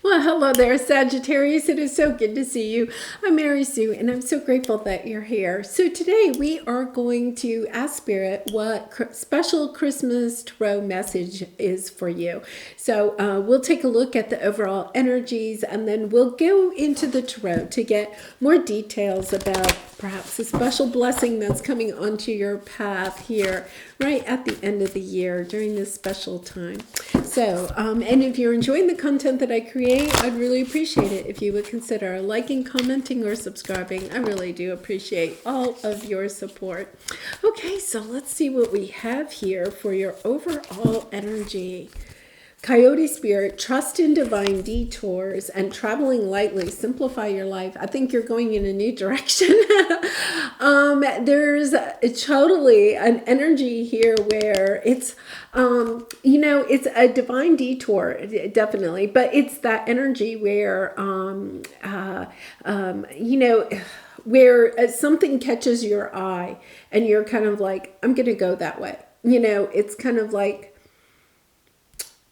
Well, hello there, Sagittarius. It is so good to see you. I'm Mary Sue, and I'm so grateful that you're here. So today we are going to ask Spirit what special Christmas tarot message is for you. So we'll take a look at the overall energies, and then we'll go into the tarot to get more details about perhaps a special blessing that's coming onto your path here right at the end of the year during this special time. So, and if you're enjoying the content that I create, I'd really appreciate it if you would consider liking, commenting, or subscribing. I really do appreciate all of your support. Okay, so let's see what we have here for your overall energy. Coyote Spirit, trust in divine detours and traveling lightly, simplify your life. I think you're going in a new direction. There's totally an energy here where it's, it's a divine detour, definitely, but it's that energy where, where something catches your eye and you're kind of like, I'm going to go that way. It's kind of like,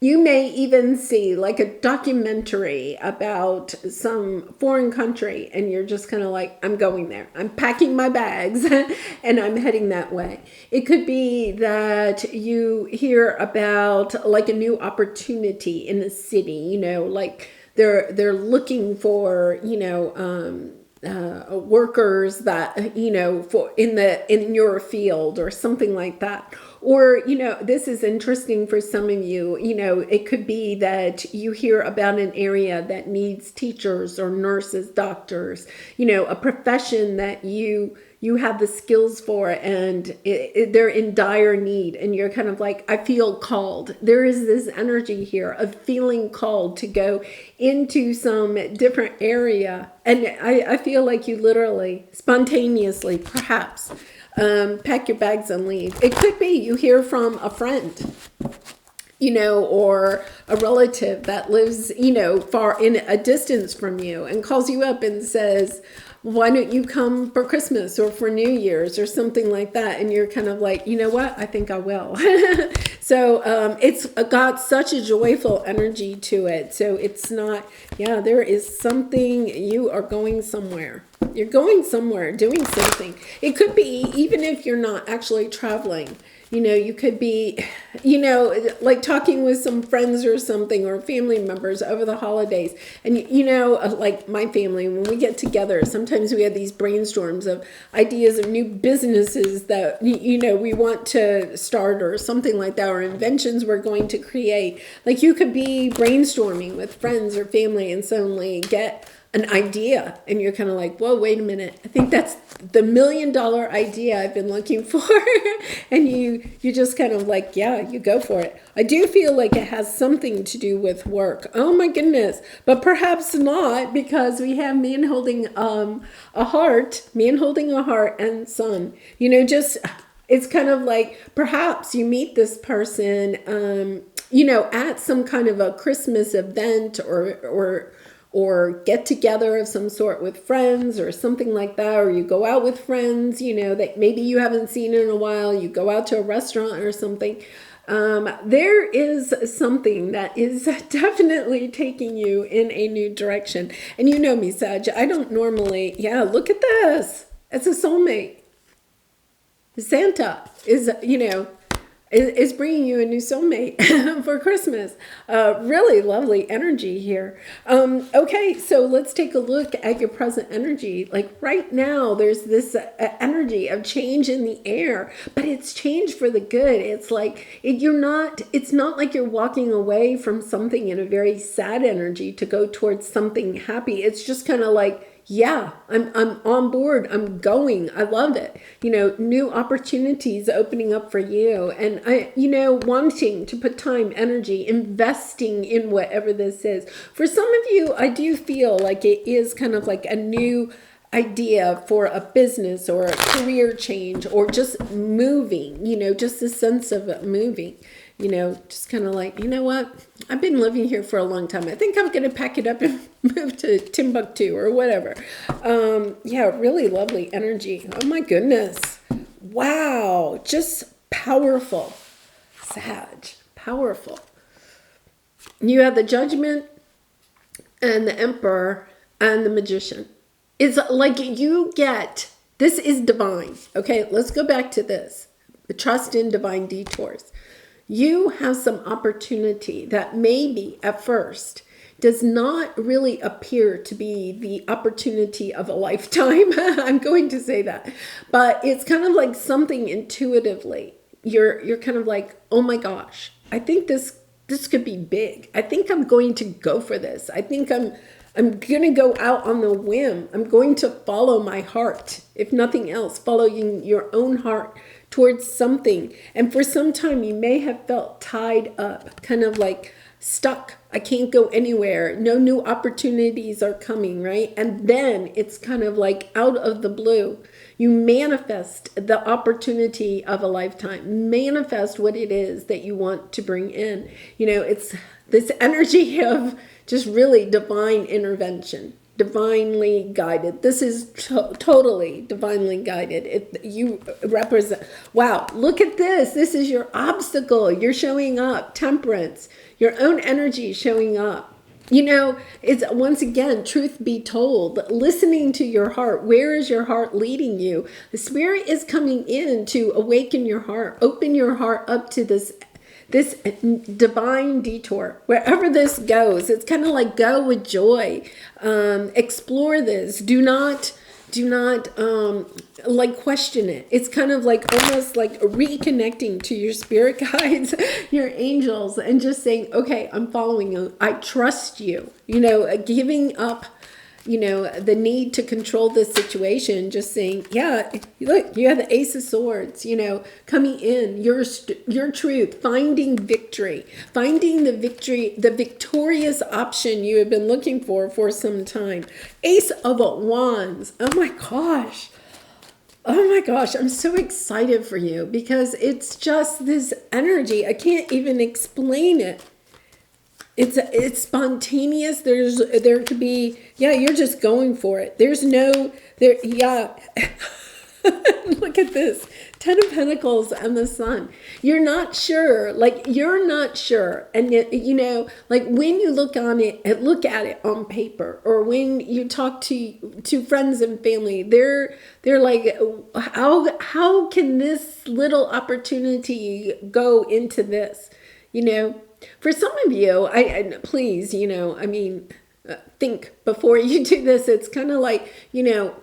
you may even see like a documentary about some foreign country and you're just kind of like, I'm going there. I'm packing my bags and I'm heading that way. It could be that you hear about like a new opportunity in the city, like they're looking for, workers that, for in your field or something like that. Or, this is interesting for some of you, it could be that you hear about an area that needs teachers or nurses, doctors, a profession that you have the skills for and they're in dire need. And you're kind of like, I feel called. There is this energy here of feeling called to go into some different area. And I feel like you literally, spontaneously, perhaps, pack your bags and leave. It could be you hear from a friend, or a relative that lives, far in a distance from you and calls you up and says, why don't you come for Christmas or for New Year's or something like that? And you're kind of like, you know what? I think I will. So it's got such a joyful energy to it. So it's not, there is something, you are going somewhere. You're going somewhere, doing something. It could be, even if you're not actually traveling, you could be, like talking with some friends or something or family members over the holidays. And, like my family, when we get together, sometimes we have these brainstorms of ideas of new businesses that, we want to start or something like that, or inventions we're going to create. Like you could be brainstorming with friends or family and suddenly get an idea and you're kind of like, whoa, wait a minute. I think that's the $1 million idea I've been looking for. And you just kind of like, you go for it. I do feel like it has something to do with work. Oh my goodness. But perhaps not, because we have man holding a heart and sun. It's kind of like perhaps you meet this person, at some kind of a Christmas event or get together of some sort with friends or something like that, or you go out with friends, that maybe you haven't seen in a while, you go out to a restaurant or something. There is something that is definitely taking you in a new direction. And you know me, Sag, I don't normally, look at this. It's a soulmate. Santa is bringing you a new soulmate for Christmas. Really lovely energy here. Okay, so let's take a look at your present energy. Like right now, there's this energy of change in the air, but it's change for the good. It's like it's not like you're walking away from something in a very sad energy to go towards something happy. It's just kind of like, I'm on board. I'm going. I love it. New opportunities opening up for you. And wanting to put time, energy, investing in whatever this is. For some of you, I do feel like it is kind of like a new idea for a business or a career change or just moving, just a sense of moving. Just kind of like, what? I've been living here for a long time. I think I'm going to pack it up and move to Timbuktu or whatever. Really lovely energy. Oh my goodness. Wow. Just powerful. Sag. Powerful. You have the judgment. and the Emperor and the Magician. It's like you get, this is divine. Okay, let's go back to this. Trust in divine detours. You have some opportunity that maybe at first does not really appear to be the opportunity of a lifetime. I'm going to say that. But it's kind of like something intuitively. You're kind of like, oh my gosh, I think this could be big. I think I'm going to go for this. I think I'm going to go out on the whim. I'm going to follow my heart. If nothing else, following your own heart towards something. And for some time, you may have felt tied up, kind of like stuck. I can't go anywhere. No new opportunities are coming, right? And then it's kind of like out of the blue. You manifest the opportunity of a lifetime. Manifest what it is that you want to bring in. You know, it's this energy of just really divine intervention. Divinely guided. This is totally divinely guided. You represent, wow, look at this. This is your obstacle. You're showing up. Temperance. Your own energy showing up. You know, it's once again, truth be told, listening to your heart. Where is your heart leading you? The Spirit is coming in to awaken your heart. Open your heart up to this divine detour. Wherever this goes, it's kind of like go with joy. Explore this. Do not like question it. It's kind of like almost like reconnecting to your spirit guides, your angels, and just saying, okay, I'm following you. I trust you. You know, giving up, you know, the need to control this situation, just saying, yeah, look, you have the Ace of Swords, you know, coming in, your truth, finding victory, finding the victory, the victorious option you have been looking for some time. Ace of Wands. Oh my gosh. Oh my gosh, I'm so excited for you because it's just this energy. I can't even explain it. It's spontaneous. There could be, yeah, you're just going for it. Yeah. Look at this. 10 of Pentacles and the Sun. You're not sure. And yet, you know, like when you look at it on paper, or when you talk to friends and family, they're like, how can this little opportunity go into this? You know? For some of you, please, you know, I mean, think before you do this. It's kind of like, you know,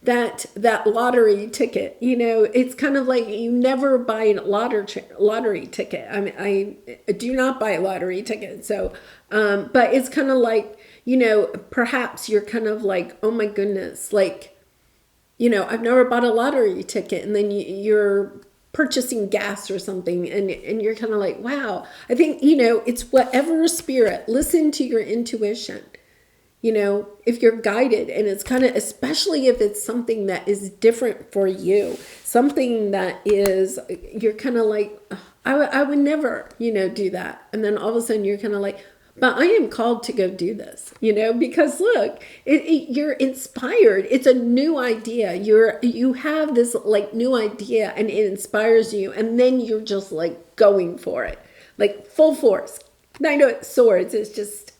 that lottery ticket, you know, it's kind of like you never buy a lottery ticket. I mean, I do not buy a lottery ticket. So, but it's kind of like, you know, perhaps you're kind of like, oh my goodness, like, you know, I've never bought a lottery ticket. And then you're purchasing gas or something, and you're kind of like, wow. I think, you know, it's whatever spirit. Listen to your intuition. You know, if you're guided, and it's kind of, especially if it's something that is different for you, something that is, you're kind of like, I would never, you know, do that. And then all of a sudden you're kind of like, but I am called to go do this, you know, because look, you're inspired. It's a new idea. You have this like new idea, and it inspires you. And then you're just like going for it, like full force. I know it's swords. It's just,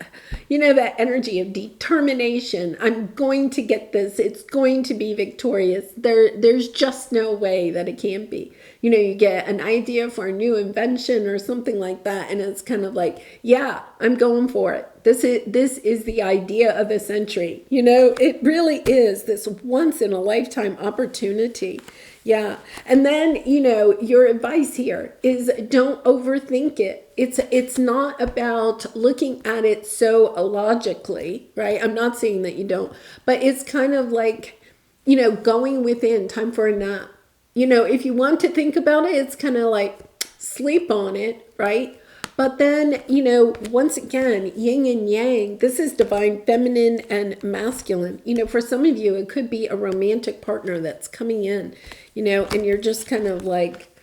you know, that energy of determination. I'm going to get this. It's going to be victorious. There's just no way that it can't be. You know, you get an idea for a new invention or something like that, and it's kind of like, yeah, I'm going for it. This is the idea of the century. You know, it really is this once in a lifetime opportunity. Yeah. And then, you know, your advice here is don't overthink it. It's not about looking at it so logically, right? I'm not saying that you don't, but it's kind of like, you know, going within, time for a nap. You know, if you want to think about it, it's kind of like sleep on it, right? But then, you know, once again, yin and yang, this is divine feminine and masculine. You know, for some of you, it could be a romantic partner that's coming in, you know, and you're just kind of like,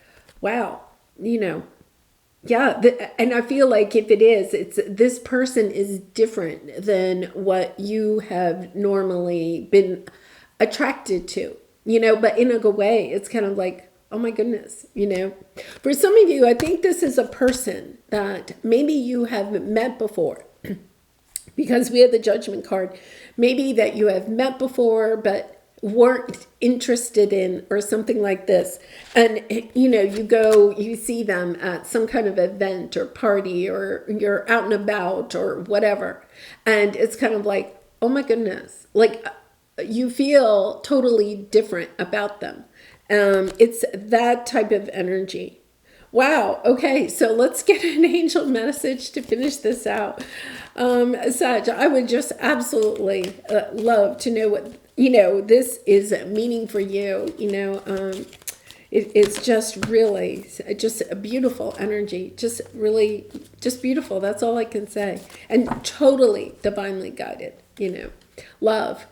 wow, you know, yeah. And I feel like if it is, this person is different than what you have normally been attracted to, you know, but in a good way. It's kind of like, oh my goodness, you know. For some of you, I think this is a person that maybe you have met before. because we have the Judgment card. Maybe that you have met before, but weren't interested in, or something like this. And, you see them at some kind of event or party, or you're out and about or whatever. And it's kind of like, oh my goodness, like you feel totally different about them. It's that type of energy. Wow. Okay. So let's get an angel message to finish this out. Sag, I would just absolutely love to know what, this is meaning for you. It's just really just a beautiful energy. Just really, just beautiful. That's all I can say. And totally divinely guided, Love.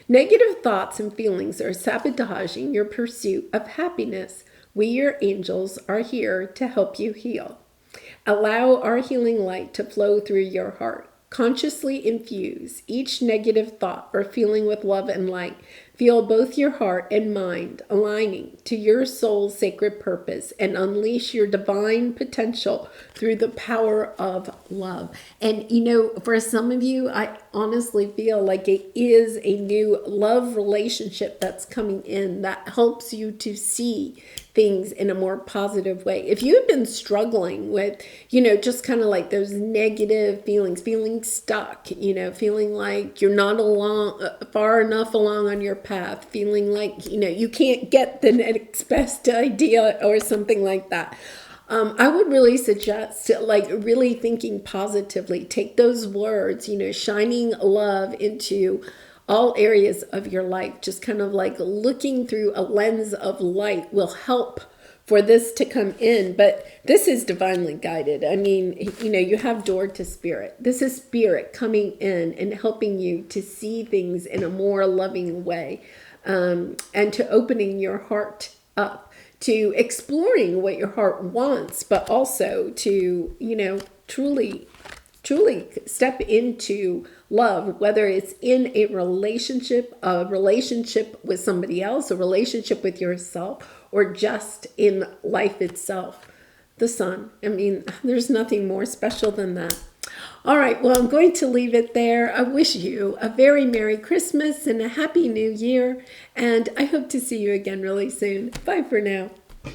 Negative thoughts and feelings are sabotaging your pursuit of happiness. We, your angels, are here to help you heal. Allow our healing light to flow through your heart. Consciously infuse each negative thought or feeling with love and light. Feel both your heart and mind aligning to your soul's sacred purpose and unleash your divine potential through the power of love. And, for some of you, I honestly feel like it is a new love relationship that's coming in that helps you to see things in a more positive way. If you've been struggling with, just kind of like those negative feelings, feeling stuck, feeling like you're not far enough along on your path, feeling like, you can't get the next best idea or something like that. I would really suggest really thinking positively. Take those words, shining love into all areas of your life. Just kind of like looking through a lens of light will help for this to come in. But this is divinely guided. I mean, you have door to spirit. This is spirit coming in and helping you to see things in a more loving way, and to opening your heart up to exploring what your heart wants, but also to, truly step into love, whether it's in a relationship with somebody else, a relationship with yourself, or just in life itself. The sun. I mean, there's nothing more special than that. All right, well, I'm going to leave it there. I wish you a very Merry Christmas and a Happy New Year, and I hope to see you again really soon. Bye for now.